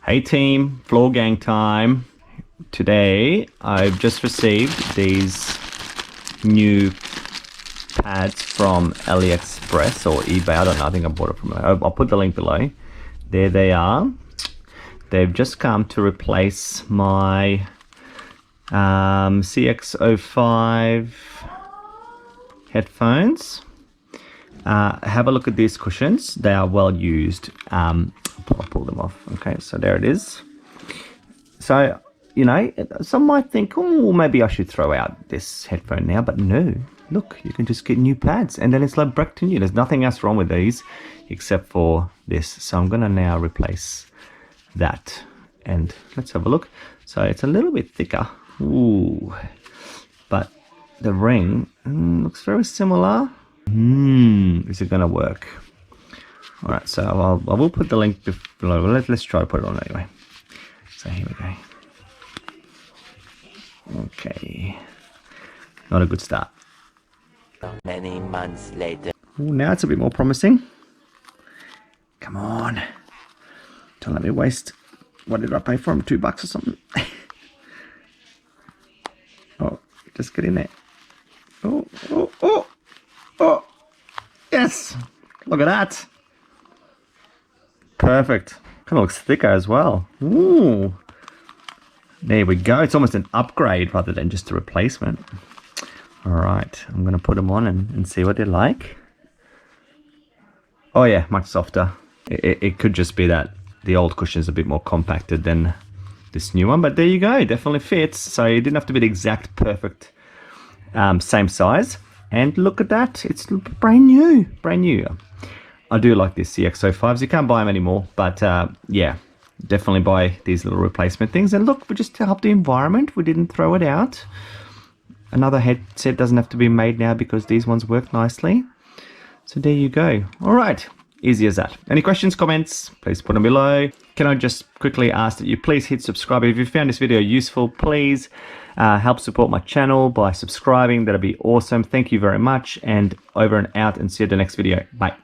Hey team, floor gang time. Today I've just received these new pads from AliExpress or eBay. I don't know, I think I bought it from I'll put the link below. There they are. They've just come to replace my CX05 headphones. Have a look at these cushions. They are well used. I'll pull them off. Okay, so there it is. So, you know, some might think, oh, maybe I should throw out this headphone now, but no. Look, you can just get new pads, and then it's like back to new. There's nothing else wrong with these except for this. So I'm gonna now replace that, and let's have a look. So it's a little bit thicker. Ooh, but the ring looks very similar. Is it gonna work? All right, so I will put the link below. Let's try to put it on anyway. So here we go. Okay, not a good start. Many months later. Ooh, now it's a bit more promising. Come on, don't let me waste. What did I pay for them? $2 or something? Oh, just get in there. Oh, oh, oh, oh! Yes, look at that. Perfect. Kind of looks thicker as well. Ooh. There we go. It's almost an upgrade rather than just a replacement. All right. I'm going to put them on and see what they're like. Oh, yeah. Much softer. It could just be that the old cushion is a bit more compacted than this new one. But there you go. Definitely fits. So it didn't have to be the exact perfect same size. And look at that. It's brand new. Brand new. I do like these CX05s. You can't buy them anymore, but yeah, definitely buy these little replacement things. And look, we just helped the environment. We didn't throw it out. Another headset doesn't have to be made now because these ones work nicely. So there you go. All right, easy as that. Any questions, comments, please put them below. Can I just quickly ask that you please hit subscribe. If you found this video useful, please help support my channel by subscribing. That'd be awesome. Thank you very much, and over and out, and see you at the next video. Bye.